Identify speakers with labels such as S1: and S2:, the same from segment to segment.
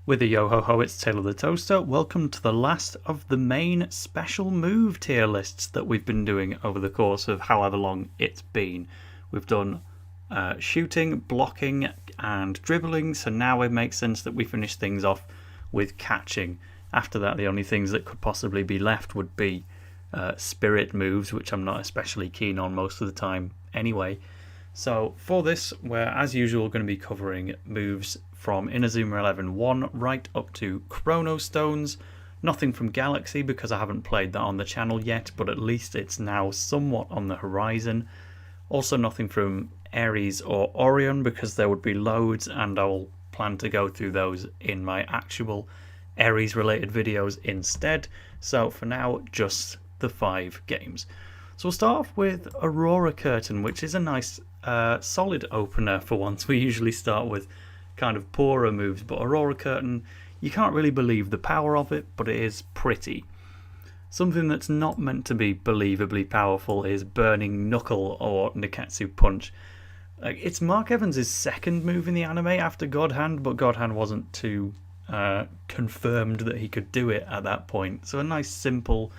S1: With a yo-ho-ho, it's Tale of the Toaster. Welcome to the last of the main special move tier lists that we've been doing over the course of however long it's been. We've done shooting, blocking and dribbling, so now it makes sense that we finish things off with catching. After that, the only things that could possibly be left would be spirit moves, which I'm not especially keen on most of the time anyway. So for this, we're as usual going to be covering moves from Inazuma 11 1 right up to Chrono stones. Nothing from Galaxy because I haven't played that on the channel yet, but at least it's now somewhat on the horizon. Also nothing from Aries or Orion because there would be loads, and I'll plan to go through those in my actual Aries related videos instead. So for now, just the 5 games. So we'll start off with Aurora Curtain, which is a nice solid opener for once. We usually start with kind of poorer moves, but Aurora Curtain, you can't really believe the power of it, but it is pretty. Something that's not meant to be believably powerful is Burning Knuckle or Neketsu Punch. It's Mark Evans' second move in the anime after God Hand, but God Hand wasn't too confirmed that he could do it at that point. So a nice simple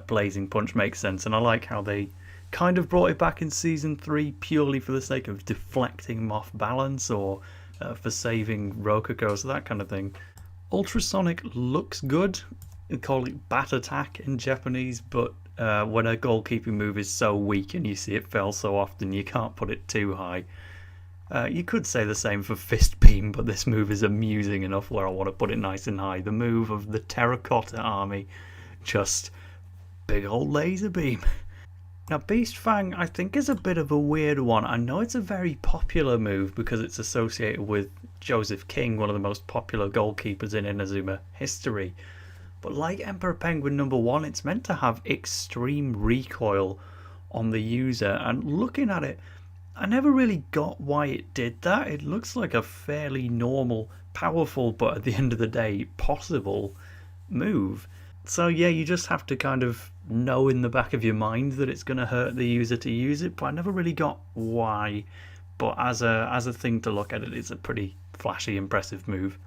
S1: Blazing Punch makes sense, and I like how they kind of brought it back in Season 3 purely for the sake of deflecting him off balance or for saving Rococo, so that kind of thing. Ultrasonic looks good. They call it Bat Attack in Japanese, but when a goalkeeping move is so weak and you see it fail so often, you can't put it too high. You could say the same for Fist Beam, but this move is amusing enough where I want to put it nice and high. The move of the Terracotta Army, just big old laser beam. Now Beast Fang I think is a bit of a weird one. I know it's a very popular move because it's associated with Joseph King, one of the most popular goalkeepers in Inazuma history. But like Emperor Penguin #1, it's meant to have extreme recoil on the user, and looking at it, I never really got why it did that. It looks like a fairly normal, powerful, but at the end of the day, possible move. So yeah, you just have to kind of know in the back of your mind that it's going to hurt the user to use it, but I never really got why. But as a thing to look at it, it's a pretty flashy, impressive move.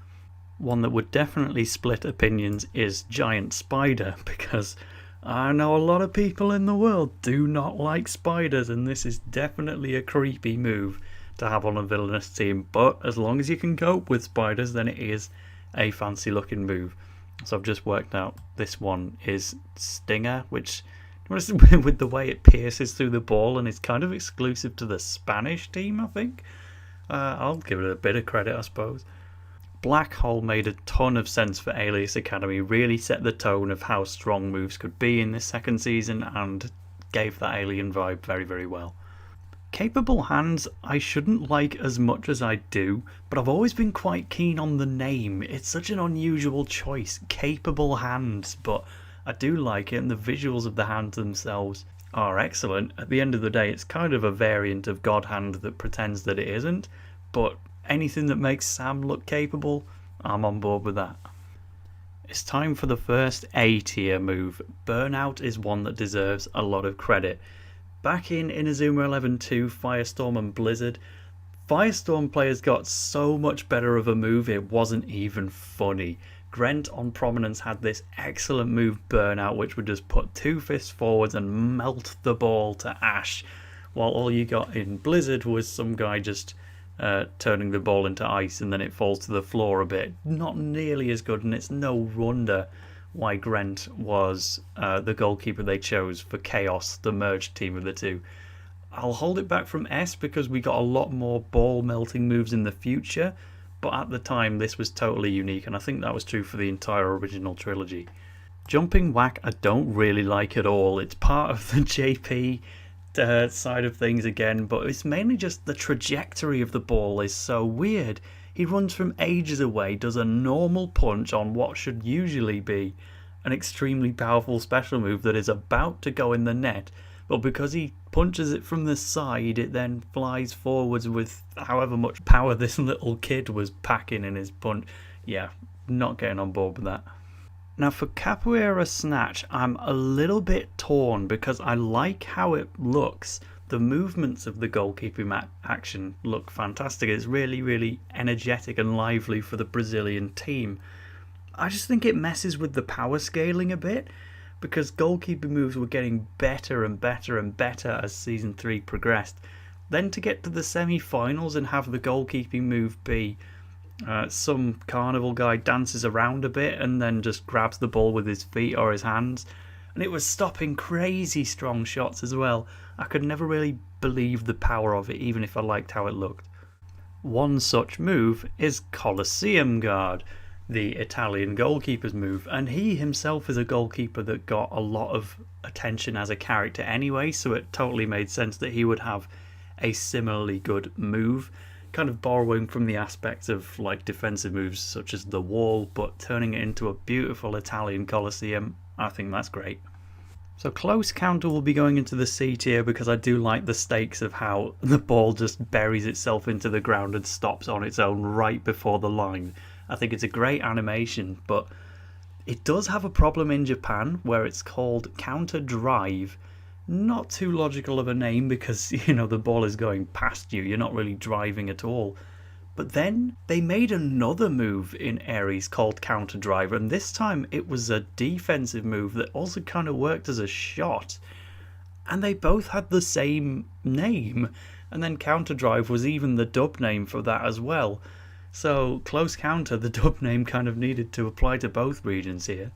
S1: One that would definitely split opinions is Giant Spider, because I know a lot of people in the world do not like spiders, and this is definitely a creepy move to have on a villainous team. But as long as you can cope with spiders, then it is a fancy looking move. So I've just worked out this one is Stinger, which with the way it pierces through the ball and is kind of exclusive to the Spanish team, I think. I'll give it a bit of credit, I suppose. Black Hole made a ton of sense for Alias Academy, really set the tone of how strong moves could be in this second season and gave that alien vibe very, very well. Capable Hands I shouldn't like as much as I do, but I've always been quite keen on the name. It's such an unusual choice, Capable Hands, but I do like it, and the visuals of the hands themselves are excellent. At the end of the day, it's kind of a variant of God Hand that pretends that it isn't, but anything that makes Sam look capable, I'm on board with that. It's time for the first A tier move. Burnout is one that deserves a lot of credit. Back in Inazuma 11 2, Firestorm and Blizzard, Firestorm players got so much better of a move it wasn't even funny. Grent on Prominence had this excellent move Burnout, which would just put 2 fists forwards and melt the ball to ash, while all you got in Blizzard was some guy just turning the ball into ice and then it falls to the floor a bit. Not nearly as good, and it's no wonder why Grent was the goalkeeper they chose for Chaos, the merged team of the two. I'll hold it back from S because we got a lot more ball melting moves in the future, but at the time this was totally unique, and I think that was true for the entire original trilogy. Jumping Whack I don't really like at all. It's part of the JP side of things again, but it's mainly just the trajectory of the ball is so weird. He runs from ages away, does a normal punch on what should usually be an extremely powerful special move that is about to go in the net, but because he punches it from the side, it then flies forwards with however much power this little kid was packing in his punch. Yeah, not getting on board with that. Now for Capoeira Snatch, I'm a little bit torn because I like how it looks, The movements of the goalkeeping action look fantastic. It's really, really energetic and lively for the Brazilian team. I just think it messes with the power scaling a bit, because goalkeeping moves were getting better and better and better as Season 3 progressed. Then to get to the semi-finals and have the goalkeeping move be some carnival guy dances around a bit and then just grabs the ball with his feet or his hands. And it was stopping crazy strong shots as well. I could never really believe the power of it, even if I liked how it looked. One such move is Colosseum Guard, the Italian goalkeeper's move, and he himself is a goalkeeper that got a lot of attention as a character anyway, so it totally made sense that he would have a similarly good move, kind of borrowing from the aspects of like defensive moves such as the wall, but turning it into a beautiful Italian Colosseum. I think that's great. So close counter will be going into the C tier, because I do like the stakes of how the ball just buries itself into the ground and stops on its own right before the line. I think it's a great animation, but it does have a problem in Japan where it's called counter drive. Not too logical of a name, because the ball is going past you, you're not really driving at all. But then they made another move in Ares called counter drive, and this time it was a defensive move that also kind of worked as a shot, and they both had the same name, and then counter drive was even the dub name for that as well. So close counter, the dub name kind of needed to apply to both regions here.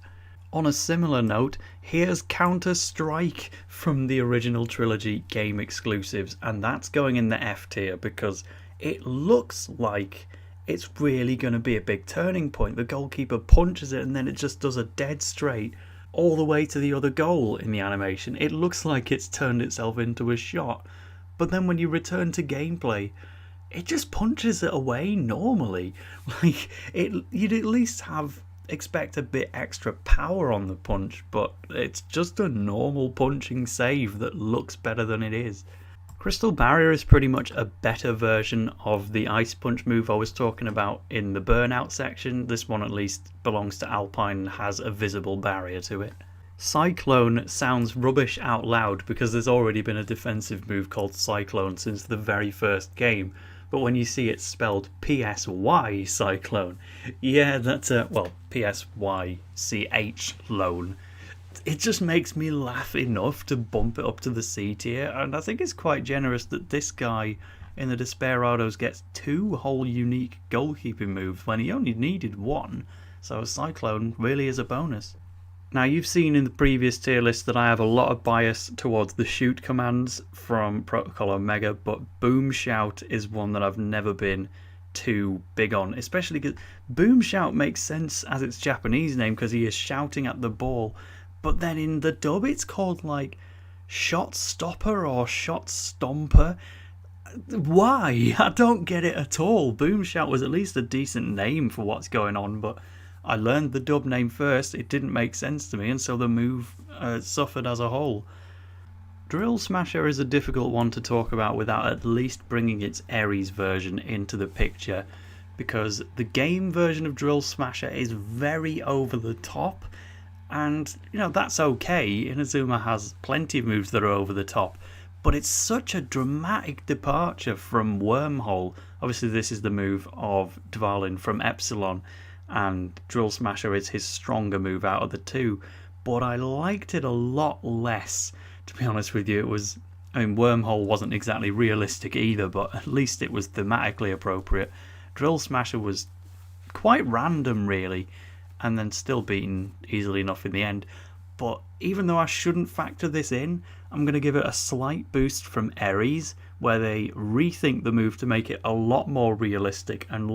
S1: On a similar note, here's Counter Strike from the original trilogy game exclusives, and that's going in the F tier because it looks like it's really going to be a big turning point. The goalkeeper punches it and then it just does a dead straight all the way to the other goal in the animation. It looks like it's turned itself into a shot, but then when you return to gameplay, it just punches it away normally. You'd at least expect a bit extra power on the punch, but it's just a normal punching save that looks better than it is. Crystal Barrier is pretty much a better version of the Ice Punch move I was talking about in the Burnout section. This one at least belongs to Alpine and has a visible barrier to it. Cyclone sounds rubbish out loud because there's already been a defensive move called Cyclone since the very first game. But when you see it spelled PSY Cyclone, yeah, that's PSYCH Lone. It just makes me laugh enough to bump it up to the C tier, and I think it's quite generous that this guy in the Desperados gets 2 whole unique goalkeeping moves when he only needed 1, so Cyclone really is a bonus. Now, you've seen in the previous tier list that I have a lot of bias towards the shoot commands from Protocol Omega, but Boom Shout is one that I've never been too big on, especially because Boom Shout makes sense as its Japanese name because he is shouting at the ball, but then in the dub it's called like Shot Stopper or Shot Stomper. Why? I don't get it at all. Boom Shout was at least a decent name for what's going on, but I learned the dub name first, it didn't make sense to me, and so the move suffered as a whole. Drill Smasher is a difficult one to talk about without at least bringing its Ares version into the picture, because the game version of Drill Smasher is very over the top, and that's okay. Inazuma has plenty of moves that are over the top, but it's such a dramatic departure from Wormhole. Obviously this is the move of Dvalin from Epsilon, and Drill Smasher is his stronger move out of the two, but I liked it a lot less, to be honest with you. Wormhole wasn't exactly realistic either, but at least it was thematically appropriate. Drill Smasher was quite random really, and then still beaten easily enough in the end. But even though I shouldn't factor this in, I'm going to give it a slight boost from Ares, where they rethink the move to make it a lot more realistic, and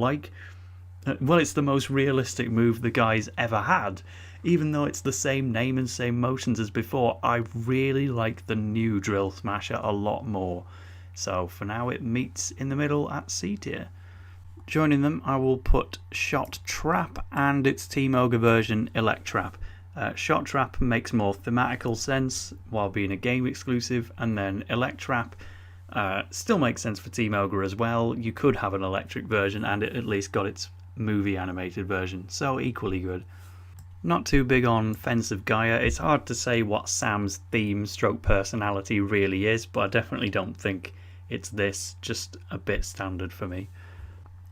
S1: it's the most realistic move the guy's ever had. Even though it's the same name and same motions as before, I really like the new Drill Smasher a lot more. So for now it meets in the middle at C tier. Joining them I will put Shot Trap and its Team Ogre version Electrap. Shot Trap makes more thematical sense while being a game exclusive, and then Electrap still makes sense for Team Ogre as well. You could have an electric version and it at least got its movie animated version, so equally good. Not too big on Fence of Gaia. It's hard to say what Sam's theme stroke personality really is, but I definitely don't think it's this, just a bit standard for me.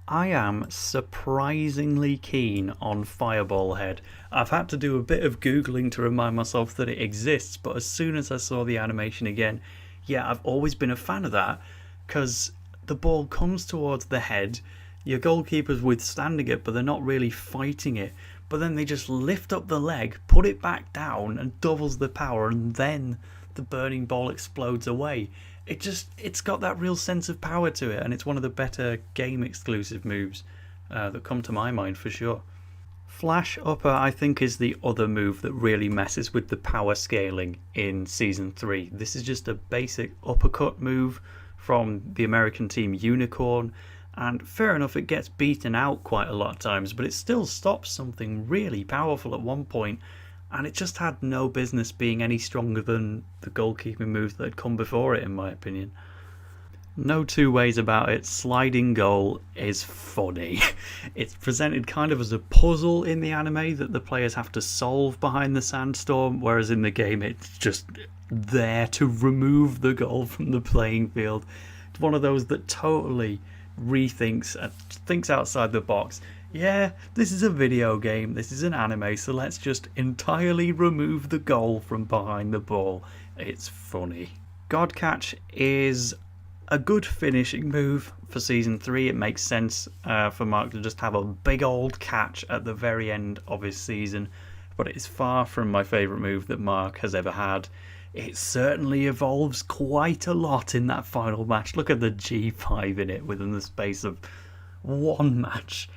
S1: I am surprisingly keen on Fireball Head. I've had to do a bit of googling to remind myself that it exists, but as soon as I saw the animation again, yeah, I've always been a fan of that, because the ball comes towards the head, your goalkeeper's withstanding it, but they're not really fighting it, but then they just lift up the leg, put it back down, and doubles the power, and then the burning ball explodes away. It's got that real sense of power to it, and it's one of the better game exclusive moves that come to my mind for sure. Flash Upper, I think, is the other move that really messes with the power scaling in Season 3. This is just a basic uppercut move from the American team Unicorn, and fair enough, it gets beaten out quite a lot of times, but it still stops something really powerful at one point, and it just had no business being any stronger than the goalkeeping moves that had come before it, in my opinion. No two ways about it, sliding goal is funny. It's presented kind of as a puzzle in the anime that the players have to solve behind the sandstorm, whereas in the game it's just there to remove the goal from the playing field. It's one of those that totally rethinks and thinks outside the box. Yeah, this is a video game, this is an anime, so let's just entirely remove the goal from behind the ball. It's funny. God Catch is a good finishing move for Season 3. It makes sense for Mark to just have a big old catch at the very end of his season, but it is far from my favourite move that Mark has ever had. It certainly evolves quite a lot in that final match. Look at the G5 in it within the space of one match.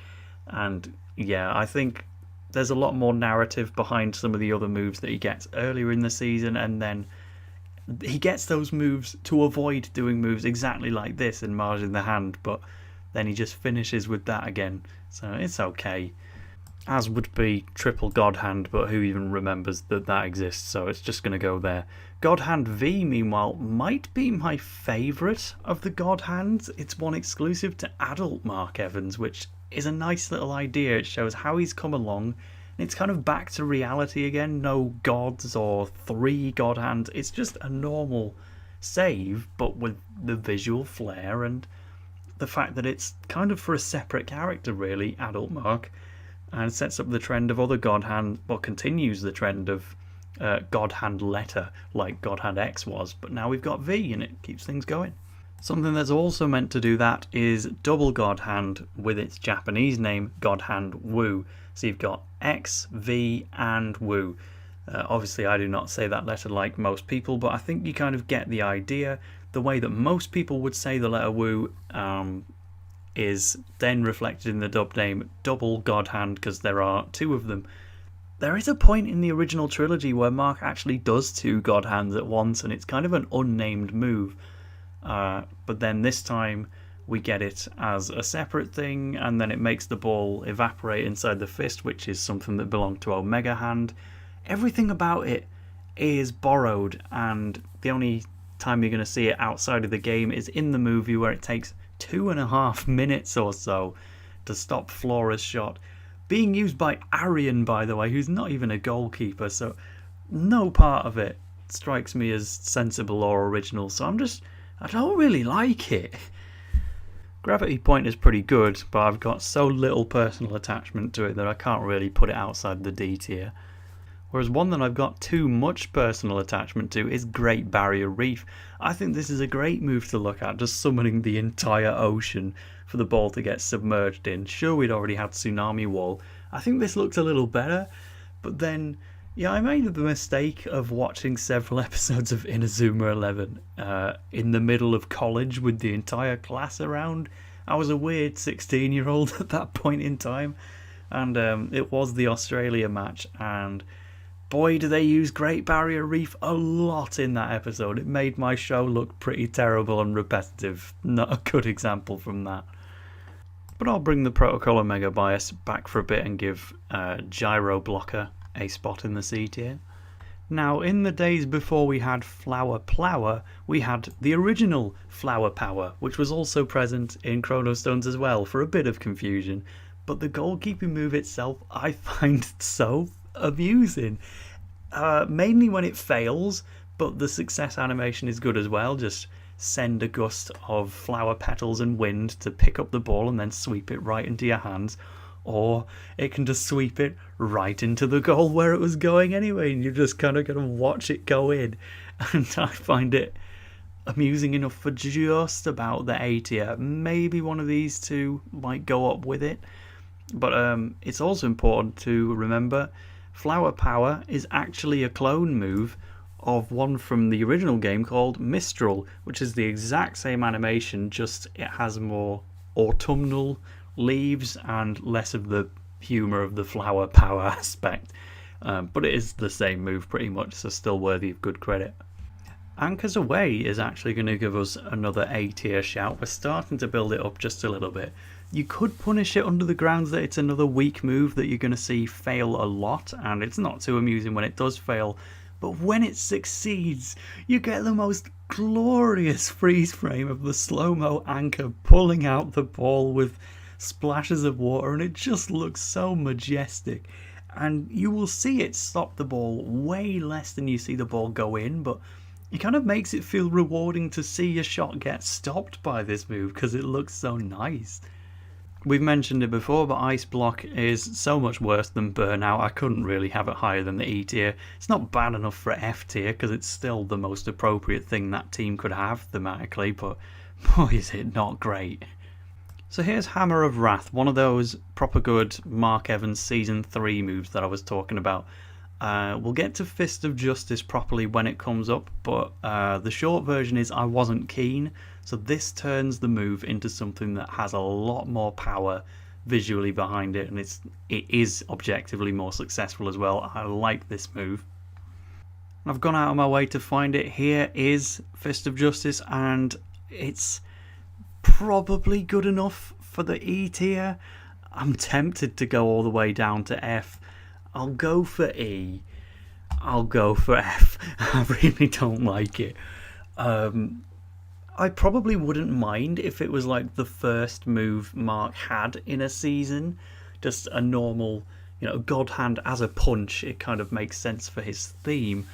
S1: And yeah, I think there's a lot more narrative behind some of the other moves that he gets earlier in the season, and then he gets those moves to avoid doing moves exactly like this in Mars in the Hand, but then he just finishes with that again, so it's okay. As would be Triple God Hand, but who even remembers that that exists, so it's just going to go there. God Hand V, meanwhile, might be my favourite of the God Hands. It's one exclusive to adult Mark Evans, which is a nice little idea. It shows how he's come along. It's kind of back to reality again. No gods or 3 God Hands. It's just a normal save, but with the visual flair and the fact that it's kind of for a separate character, really, adult Mark, and sets up the trend of other God Hand, well, continues the trend of God Hand letter, like God Hand X was, but now we've got V, and it keeps things going. Something that's also meant to do that is double God Hand with its Japanese name, God Hand Wu. So you've got X, V, and Wu. Obviously, I do not say that letter like most people, but I think you kind of get the idea. The way that most people would say the letter Wu is then reflected in the dub name Double God Hand, because there are 2 of them. There is a point in the original trilogy where Mark actually does 2 God Hands at once, and it's kind of an unnamed move. But then this time we get it as a separate thing, and then it makes the ball evaporate inside the fist, which is something that belonged to Omega Hand. Everything about it is borrowed, and the only time you're going to see it outside of the game is in the movie, where it takes 2.5 minutes or so to stop Flora's shot. Being used by Orion, by the way, who's not even a goalkeeper, so no part of it strikes me as sensible or original, so I don't really like it. Gravity Point is pretty good, but I've got so little personal attachment to it that I can't really put it outside the D tier. Whereas one that I've got too much personal attachment to is Great Barrier Reef. I think this is a great move to look at, just summoning the entire ocean for the ball to get submerged in. Sure, we'd already had Tsunami Wall. I think this looks a little better, but then, yeah, I made the mistake of watching several episodes of Inazuma 11 in the middle of college with the entire class around. I was a weird 16-year-old at that point in time, and it was the Australia match, and boy, do they use Great Barrier Reef a lot in that episode. It made my show look pretty terrible and repetitive. Not a good example from that. But I'll bring the Protocol Omega bias back for a bit and give Gyro Blocker a spot in the C tier. Now, in the days before we had Flower Plower, we had the original Flower Power, which was also present in Chrono Stones as well, for a bit of confusion. But the goalkeeping move itself, I find so amusing. Mainly when it fails, but the success animation is good as well. Just send a gust of flower petals and wind to pick up the ball and then sweep it right into your hands. Or it can just sweep it right into the goal where it was going anyway, and you're just kind of going to watch it go in. And I find it amusing enough for just about the A tier. Maybe one of these two might go up with it. But it's also important to remember Flower Power is actually a clone move of one from the original game called Mistral, which is the exact same animation, just it has more autumnal leaves and less of the humour of the flower power aspect. But it is the same move pretty much, so still worthy of good credit. Anchors Away is actually going to give us another A tier shout. We're starting to build it up just a little bit. You could punish it under the grounds that it's another weak move that you're going to see fail a lot, and it's not too amusing when it does fail. But when it succeeds, you get the most glorious freeze frame of the slow-mo anchor pulling out the ball with splashes of water, and it just looks so majestic. And you will see it stop the ball way less than you see the ball go in, but it kind of makes it feel rewarding to see your shot get stopped by this move because it looks so nice. We've mentioned it before, but Ice Block is so much worse than Burnout. I couldn't really have it higher than the E tier. It's not bad enough for F tier because it's still the most appropriate thing that team could have thematically, but boy is it not great. So here's Hammer of Wrath, one of those proper good Mark Evans Season 3 moves that I was talking about. We'll get to Fist of Justice properly when it comes up, but the short version is I wasn't keen, so this turns the move into something that has a lot more power visually behind it, and it is objectively more successful as well. I like this move. I've gone out of my way to find it. Here is Fist of Justice, and it's probably good enough for the E tier. I'm tempted to go all the way down to F. I'll go for E. I'll go for F. I really don't like it. I probably wouldn't mind if it was like the first move Mark had in a season. Just a normal, God Hand as a punch. It kind of makes sense for his theme.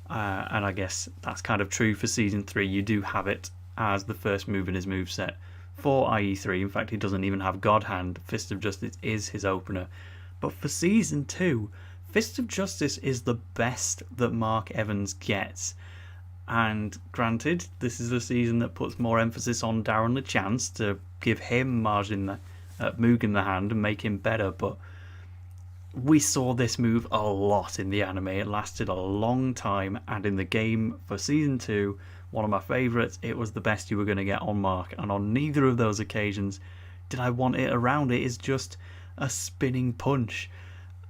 S1: And I guess that's kind of true for Season 3. You do have it as the first move in his moveset for IE3. In fact, he doesn't even have God Hand. Fist of Justice is his opener. But for Season 2, Fist of Justice is the best that Mark Evans gets. And granted, this is a season that puts more emphasis on Darren LeChance to give him Moog in the hand and make him better. But we saw this move a lot in the anime. It lasted a long time. And in the game for Season 2, one of my favourites, it was the best you were going to get on Mark. And on neither of those occasions did I want it around. It is just a spinning punch.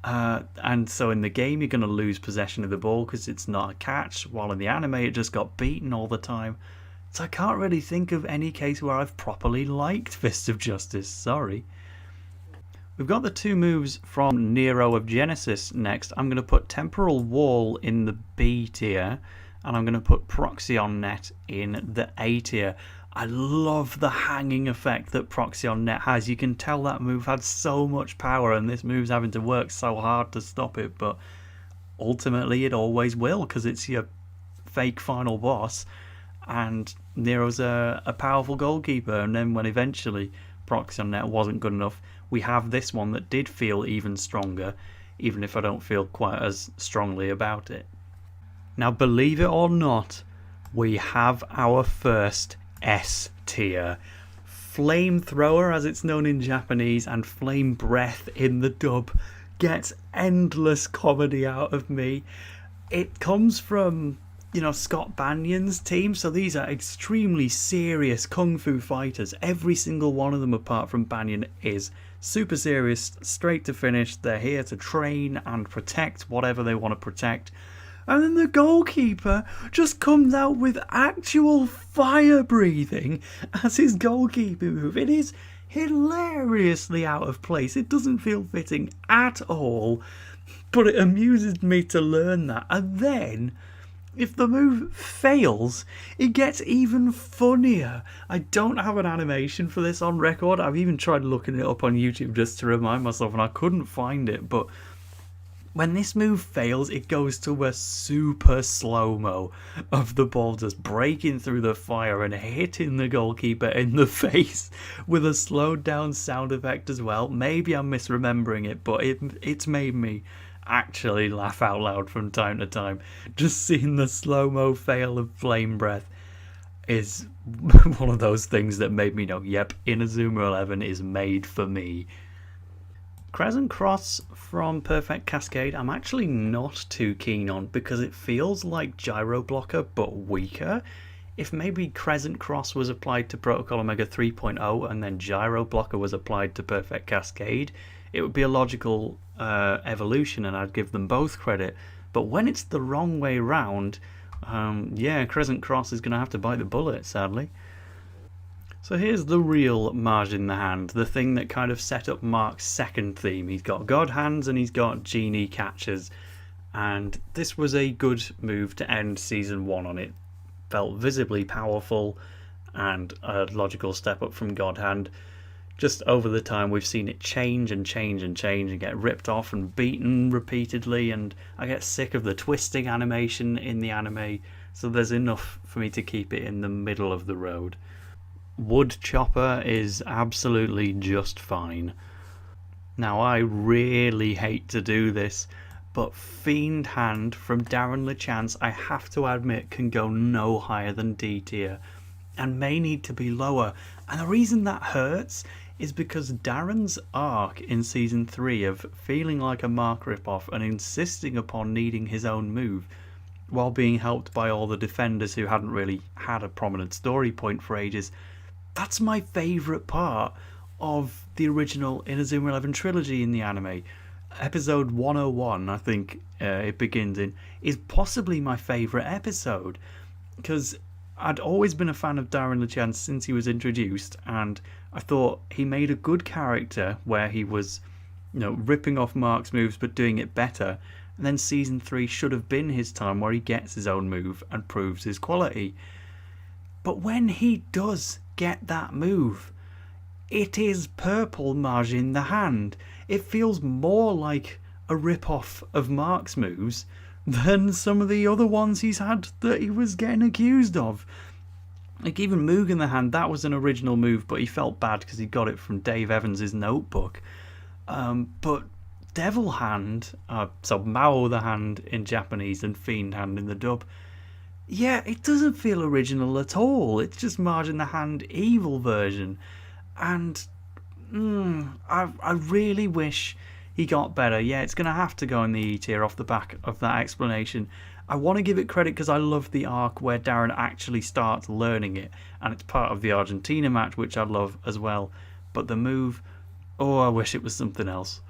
S1: And so in the game you're going to lose possession of the ball because it's not a catch, while in the anime it just got beaten all the time. So I can't really think of any case where I've properly liked Fist of Justice, sorry. We've got the two moves from Nero of Genesis next. I'm going to put Temporal Wall in the B tier, and I'm going to put Proxyon Net in the A tier. I love the hanging effect that Proxyon Net has. You can tell that move had so much power, and this move's having to work so hard to stop it, but ultimately it always will because it's your fake final boss, and Nero's a powerful goalkeeper. And then when eventually Proxyon Net wasn't good enough, we have this one that did feel even stronger, even if I don't feel quite as strongly about it. Now, believe it or not, we have our first S tier. Flamethrower, as it's known in Japanese, and Flame Breath in the dub, gets endless comedy out of me. It comes from, Scott Banyan's team, so these are extremely serious kung fu fighters. Every single one of them, apart from Banyan, is super serious, straight to finish. They're here to train and protect whatever they want to protect. And then the goalkeeper just comes out with actual fire breathing as his goalkeeping move. It is hilariously out of place. It doesn't feel fitting at all, but it amuses me to learn that. And then, if the move fails, it gets even funnier. I don't have an animation for this on record. I've even tried looking it up on YouTube just to remind myself, and I couldn't find it, but When this move fails, it goes to a super slow-mo of the ball just breaking through the fire and hitting the goalkeeper in the face with a slowed down sound effect as well. Maybe I'm misremembering it, but it's made me actually laugh out loud from time to time. Just seeing the slow-mo fail of Flame Breath is one of those things that made me know, yep, Inazuma 11 is made for me. Crescent Cross from Perfect Cascade I'm actually not too keen on because it feels like Gyro Blocker but weaker. If maybe Crescent Cross was applied to Protocol Omega 3.0 and then Gyro Blocker was applied to Perfect Cascade, it would be a logical evolution and I'd give them both credit. But when it's the wrong way round, yeah, Crescent Cross is going to have to bite the bullet, sadly. So here's the real Marge in the Hand, the thing that kind of set up Mark's second theme. He's got God Hands and he's got Genie Catchers, and this was a good move to end Season 1 on. It felt visibly powerful and a logical step up from God Hand. Just over the time we've seen it change and change and change and get ripped off and beaten repeatedly, and I get sick of the twisting animation in the anime, so there's enough for me to keep it in the middle of the road. Wood Chopper is absolutely just fine. Now I really hate to do this, but Fiend Hand from Darren LeChance I have to admit can go no higher than D tier and may need to be lower, and the reason that hurts is because Darren's arc in Season 3 of feeling like a Mark ripoff and insisting upon needing his own move while being helped by all the defenders who hadn't really had a prominent story point for ages, that's my favourite part of the original Inazuma 11 trilogy in the anime. Episode 101, I think it begins in, is possibly my favourite episode, because I'd always been a fan of Darren LeChance since he was introduced, and I thought he made a good character where he was, ripping off Mark's moves but doing it better, and then Season 3 should have been his time where he gets his own move and proves his quality. But when he does get that move, it is Purple Marge in the Hand. It feels more like a rip-off of Mark's moves than some of the other ones he's had that he was getting accused of. Like even Moog in the Hand, that was an original move, but he felt bad because he got it from Dave Evans' notebook. But Devil Hand, so Mao the Hand in Japanese and Fiend Hand in the dub, yeah, it doesn't feel original at all. It's just Marge in the Hand evil version. And I really wish he got better. Yeah, it's going to have to go in the E tier off the back of that explanation. I want to give it credit because I love the arc where Darren actually starts learning it, and it's part of the Argentina match, which I love as well. But the move, I wish it was something else.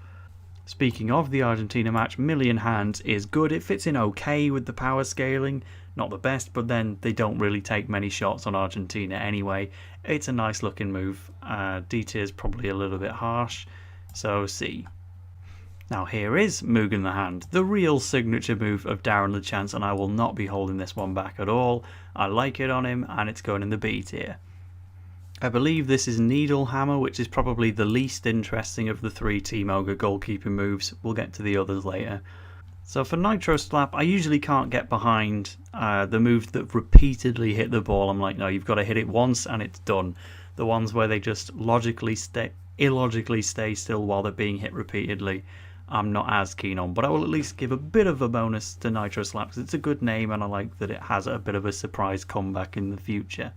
S1: Speaking of the Argentina match, Million Hands is good. It fits in okay with the power scaling. Not the best, but then they don't really take many shots on Argentina anyway. It's a nice looking move. D tier is probably a little bit harsh, so C. Now here is Moog in the Hand, the real signature move of Darren LeChance, and I will not be holding this one back at all. I like it on him, and it's going in the B tier. I believe this is Needle Hammer, which is probably the least interesting of the three Team Ogre goalkeeping moves. We'll get to the others later. So for Nitro Slap, I usually can't get behind the moves that repeatedly hit the ball. I'm like, no, you've got to hit it once and it's done. The ones where they just illogically stay still while they're being hit repeatedly, I'm not as keen on. But I will at least give a bit of a bonus to Nitro Slap because it's a good name and I like that it has a bit of a surprise comeback in the future.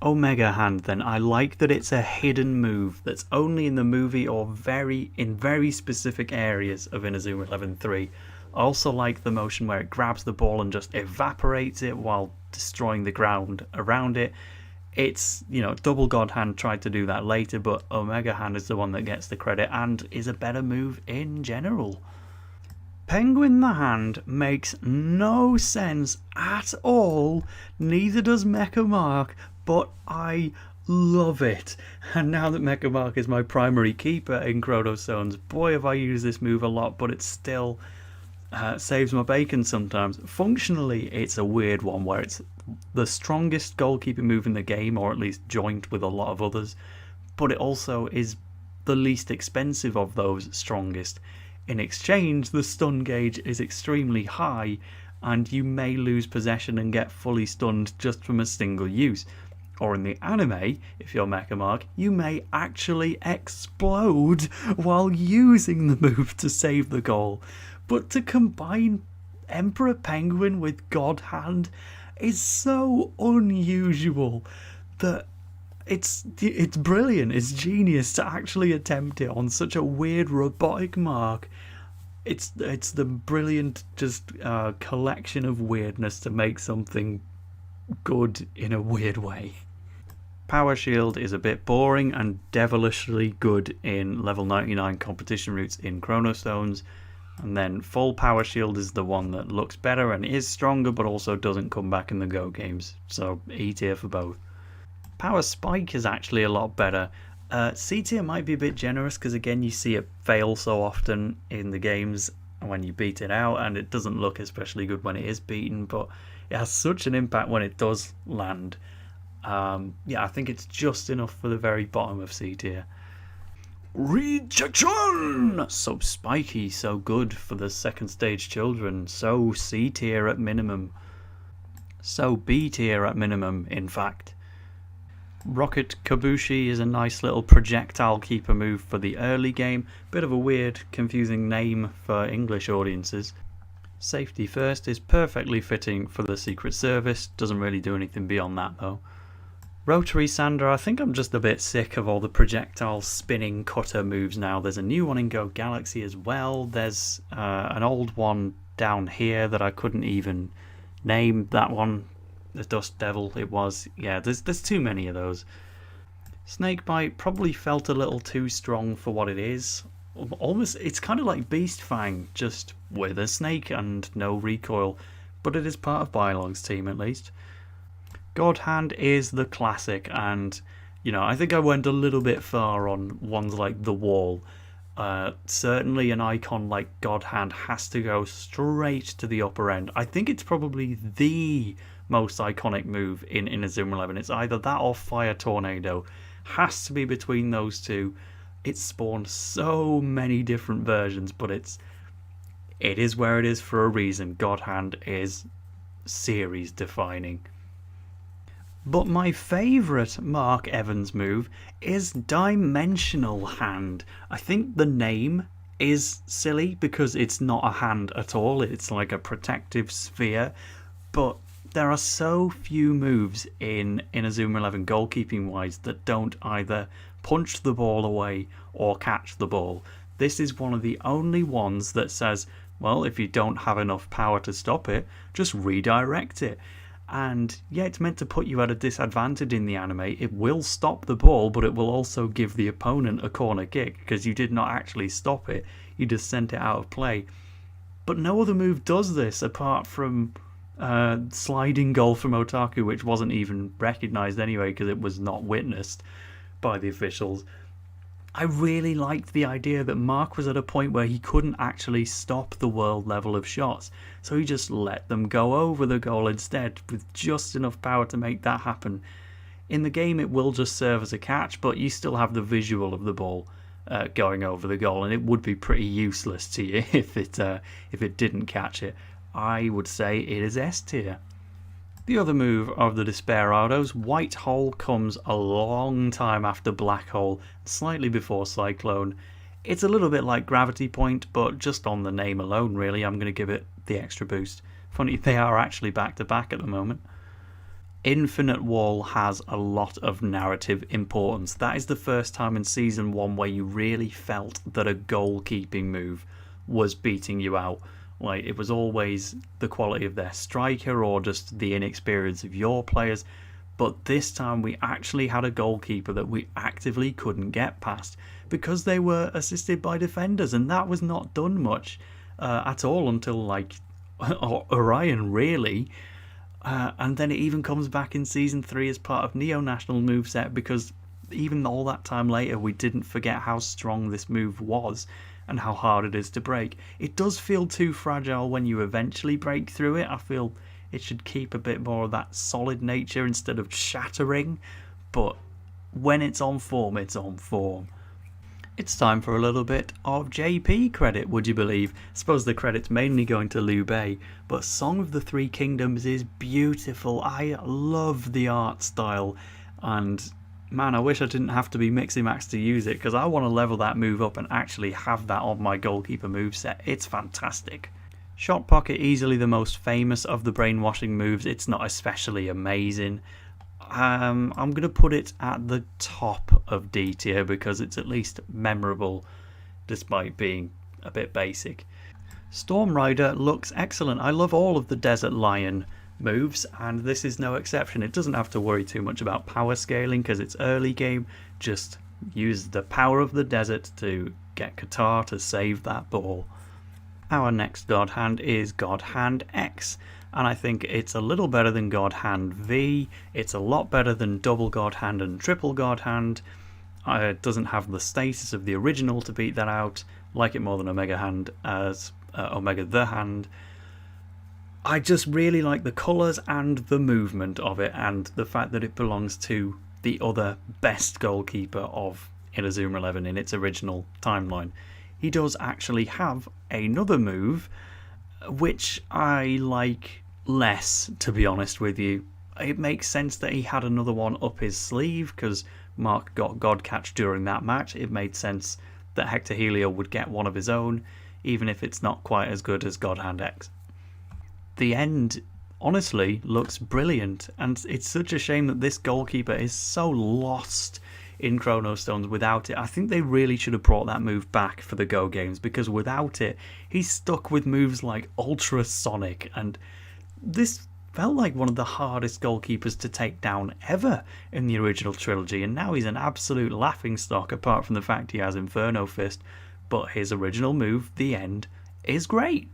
S1: Omega Hand then, I like that it's a hidden move that's only in the movie or in very specific areas of Inazuma 11-3. I also like the motion where it grabs the ball and just evaporates it while destroying the ground around it. It's, Double God Hand tried to do that later, but Omega Hand is the one that gets the credit and is a better move in general. Penguin the Hand makes no sense at all, neither does Mecha Mark, but I love it. And now that Mecha Mark is my primary keeper in Chrono Zones, boy have I used this move a lot, but it still saves my bacon sometimes. Functionally, it's a weird one where it's the strongest goalkeeping move in the game, or at least joint with a lot of others, but it also is the least expensive of those strongest. In exchange, the stun gauge is extremely high, and you may lose possession and get fully stunned just from a single use. Or in the anime, if you're Mecha Mark, you may actually explode while using the move to save the goal. But to combine Emperor Penguin with God Hand is so unusual that it's brilliant. It's genius to actually attempt it on such a weird robotic mark. It's the brilliant just collection of weirdness to make something good in a weird way. Power Shield is a bit boring and devilishly good in level 99 competition routes in Chrono Stones, and then Full Power Shield is the one that looks better and is stronger but also doesn't come back in the Go games, so E tier for both. Power Spike is actually a lot better. C tier might be a bit generous because again you see it fail so often in the games when you beat it out, and it doesn't look especially good when it is beaten, but it has such an impact when it does land. I think it's just enough for the very bottom of C tier. Rejection! So spiky, so good for the second stage children, so C tier at minimum. So B tier at minimum, in fact. Rocket Kabushi is a nice little projectile keeper move for the early game. Bit of a weird, confusing name for English audiences. Safety First is perfectly fitting for the Secret Service, doesn't really do anything beyond that though. Rotary Sander, I think I'm just a bit sick of all the projectile spinning cutter moves now. There's a new one in Go Galaxy as well. There's an old one down here that I couldn't even name. That one, the Dust Devil, it was. Yeah, there's too many of those. Snakebite probably felt a little too strong for what it is. Almost, it's kind of like Beast Fang, just with a snake and no recoil. But it is part of Bylog's team at least. God Hand is the classic, and I think I went a little bit far on ones like The Wall. Certainly an icon like God Hand has to go straight to the upper end. I think it's probably the most iconic move in Inazuma 11. It's either that or Fire Tornado. Has to be between those two. It's spawned so many different versions, but it is where it is for a reason. God Hand is series defining. But my favourite Mark Evans move is Dimensional Hand. I think the name is silly because it's not a hand at all. It's like a protective sphere. But there are so few moves in Inazuma 11 goalkeeping wise that don't either punch the ball away or catch the ball. This is one of the only ones that says, well, if you don't have enough power to stop it, just redirect it. And yeah, it's meant to put you at a disadvantage in the anime. It will stop the ball, but it will also give the opponent a corner kick because you did not actually stop it. You just sent it out of play. But no other move does this apart from sliding goal from Otaku, which wasn't even recognised anyway because it was not witnessed by the officials. I really liked the idea that Mark was at a point where he couldn't actually stop the world level of shots, so he just let them go over the goal instead with just enough power to make that happen. In the game it will just serve as a catch, but you still have the visual of the ball going over the goal, and it would be pretty useless to you if it didn't catch it. I would say it is S tier. The other move of the Desperados, White Hole, comes a long time after Black Hole, slightly before Cyclone. It's a little bit like Gravity Point, but just on the name alone really, I'm going to give it the extra boost. Funny, they are actually back to back at the moment. Infinite Wall has a lot of narrative importance. That is the first time in Season 1 where you really felt that a goalkeeping move was beating you out. Like, it was always the quality of their striker or just the inexperience of your players. But this time we actually had a goalkeeper that we actively couldn't get past because they were assisted by defenders, and that was not done much at all until like Orion really. And then it even comes back in Season 3 as part of Neo National moveset because even all that time later we didn't forget how strong this move was and how hard it is to break. It does feel too fragile when you eventually break through it. I feel it should keep a bit more of that solid nature instead of shattering, but when it's on form, it's on form. It's time for a little bit of JP credit, would you believe? I suppose the credit's mainly going to Liu Bei, but Song of the Three Kingdoms is beautiful. I love the art style, and man, I wish I didn't have to be Mixie Max to use it, because I want to level that move up and actually have that on my goalkeeper moveset. It's fantastic. Shot Pocket, easily the most famous of the brainwashing moves. It's not especially amazing. I'm going to put it at the top of D tier because it's at least memorable despite being a bit basic. Storm Rider looks excellent. I love all of the Desert Lion moves, and this is no exception. It doesn't have to worry too much about power scaling because it's early game. Just use the power of the desert to get Qatar to save that ball. Our next God Hand is God Hand X, and I think it's a little better than God Hand V. It's a lot better than double God Hand and triple God Hand. It doesn't have the status of the original to beat that out. Like it more than Omega Hand as Omega the Hand. I just really like the colours and the movement of it, and the fact that it belongs to the other best goalkeeper of Inazuma 11 in its original timeline. He does actually have another move, which I like less, to be honest with you. It makes sense that he had another one up his sleeve because Mark got God Catch during that match. It made sense that Hector Helio would get one of his own, even if it's not quite as good as God Hand X. The end honestly looks brilliant, and it's such a shame that this goalkeeper is so lost in Chrono Stones without it. I think they really should have brought that move back for the Go games, because without it he's stuck with moves like Ultrasonic, and this felt like one of the hardest goalkeepers to take down ever in the original trilogy, and now he's an absolute laughingstock apart from the fact he has Inferno Fist, but his original move, the end, is great.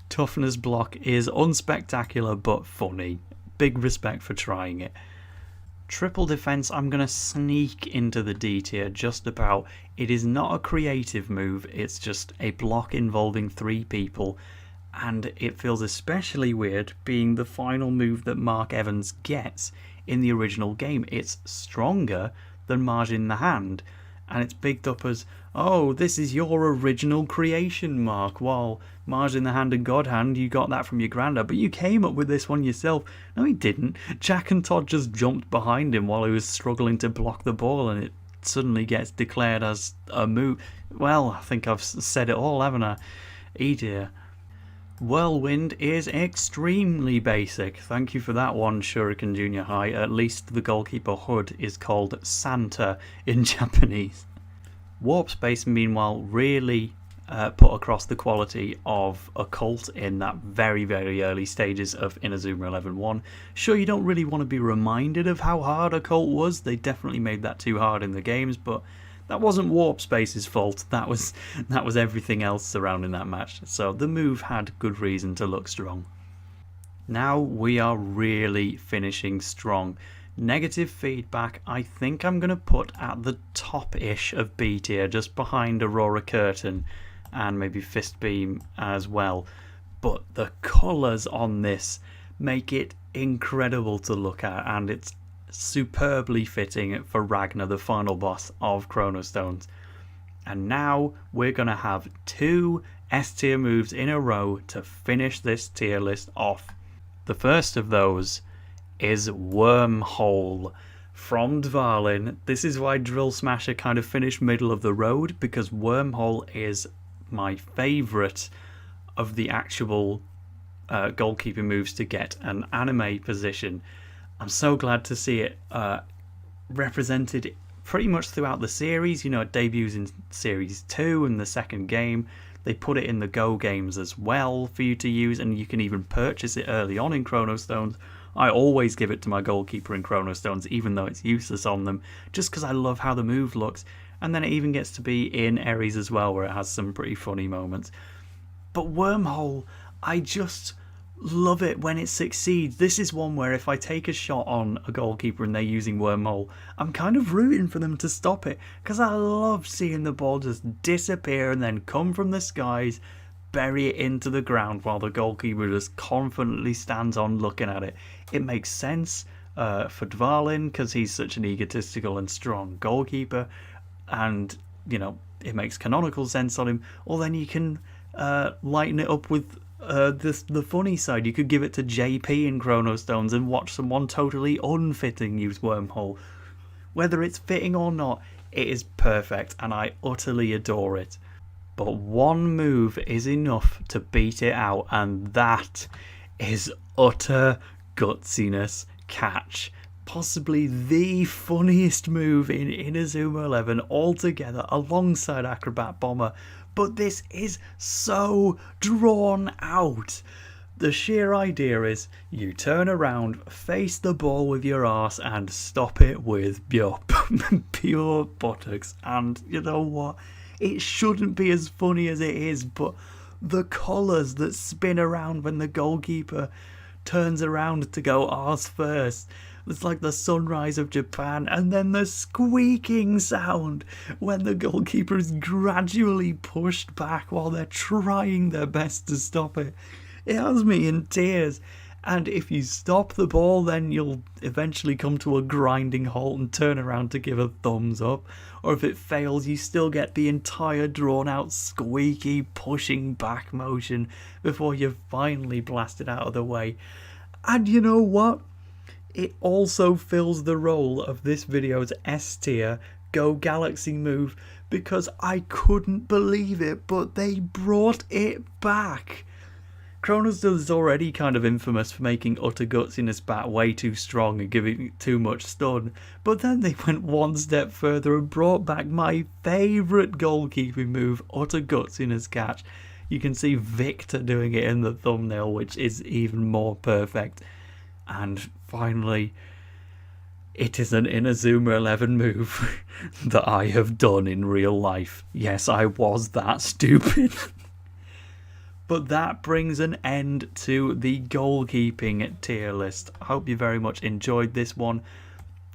S1: Toughness Block is unspectacular but funny. Big respect for trying it. Triple Defense, I'm going to sneak into the D tier just about. It is not a creative move, it's just a block involving 3 people, and it feels especially weird being the final move that Mark Evans gets in the original game. It's stronger than Marge in the Hand, and it's picked up as, oh, this is your original creation, Mark, while Marge in the Hand and God Hand, you got that from your granddad, but you came up with this one yourself. No, he didn't. Jack and Todd just jumped behind him while he was struggling to block the ball, and it suddenly gets declared as a move. Well, I think I've said it all, haven't I? E-dear. Whirlwind is extremely basic. Thank you for that one, Shuriken Junior High. At least the goalkeeper HUD is called Santa in Japanese. Warp Space, meanwhile, really put across the quality of Occult in that very, very early stages of Inazuma 11-1. Sure, you don't really want to be reminded of how hard Occult was. They definitely made that too hard in the games, but that wasn't Warp Space's fault. That was everything else surrounding that match. So the move had good reason to look strong. Now we are really finishing strong. Negative feedback, I think I'm going to put at the top-ish of B tier, just behind Aurora Curtain and maybe Fist Beam as well. But the colours on this make it incredible to look at, and it's superbly fitting for Ragnar, the final boss of Chrono Stones. And now we're going to have 2 S tier moves in a row to finish this tier list off. The first of those is Wormhole from Dvalin. This is why Drill Smasher kind of finished middle of the road, because Wormhole is my favourite of the actual goalkeeping moves to get an anime position. I'm so glad to see it represented pretty much throughout the series. You know, it debuts in Series 2 and the second game. They put it in the Go games as well for you to use, and you can even purchase it early on in Chrono Stones. I always give it to my goalkeeper in Chrono Stones, even though it's useless on them, just because I love how the move looks. And then it even gets to be in Ares as well, where it has some pretty funny moments. But Wormhole, I just love it when it succeeds. This is one where if I take a shot on a goalkeeper and they're using Wormhole, I'm kind of rooting for them to stop it, because I love seeing the ball just disappear and then come from the skies, bury it into the ground while the goalkeeper just confidently stands on looking at it. It makes sense for Dvalin because he's such an egotistical and strong goalkeeper, and you know, it makes canonical sense on him, or then you can lighten it up with the funny side. You could give it to JP in Chrono Stones and watch someone totally unfitting use Wormhole. Whether it's fitting or not, it is perfect, and I utterly adore it. But one move is enough to beat it out, and that is utter gutsiness catch. Possibly the funniest move in Inazuma 11 altogether, alongside Acrobat Bomber. But this is so drawn out. The sheer idea is you turn around, face the ball with your arse, and stop it with your pure buttocks. And you know what? It shouldn't be as funny as it is, but the colours that spin around when the goalkeeper turns around to go arse first. It's like the sunrise of Japan, and then the squeaking sound when the goalkeeper is gradually pushed back while they're trying their best to stop it. It has me in tears. And if you stop the ball, then you'll eventually come to a grinding halt and turn around to give a thumbs up. Or if it fails, you still get the entire drawn out squeaky pushing back motion before you finally blast it out of the way. And you know what? It also fills the role of this video's S tier Go Galaxy move, because I couldn't believe it, but they brought it back. Chronos is already kind of infamous for making utter gutsiness bat way too strong and giving it too much stun, but then they went one step further and brought back my favourite goalkeeping move, utter gutsiness catch. You can see Victor doing it in the thumbnail, which is even more perfect. And finally, it is an Inazuma 11 move that I have done in real life. Yes, I was that stupid. But that brings an end to the goalkeeping tier list. I hope you very much enjoyed this one.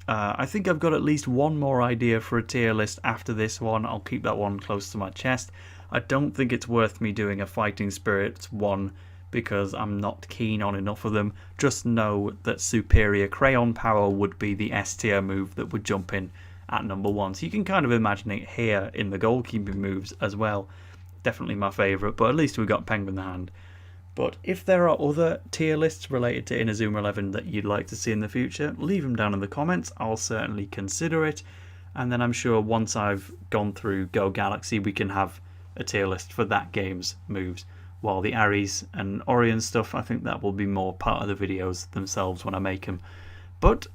S1: I think I've got at least one more idea for a tier list after this one. I'll keep that one close to my chest. I don't think it's worth me doing a Fighting Spirits one, because I'm not keen on enough of them. Just know that Superior Crayon Power would be the S tier move that would jump in at number 1. So you can kind of imagine it here in the goalkeeping moves as well. Definitely my favourite, but at least we got Penguin the Hand. But if there are other tier lists related to Inazuma 11 that you'd like to see in the future, leave them down in the comments. I'll certainly consider it. And then I'm sure once I've gone through Go Galaxy, we can have a tier list for that game's moves. While the Ares and Orion stuff, I think that will be more part of the videos themselves when I make them. But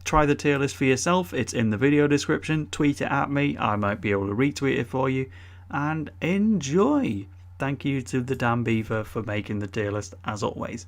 S1: try the tier list for yourself. It's in the video description. Tweet it at me. I might be able to retweet it for you. And enjoy. Thank you to TheDamBeaver for making the tier list as always.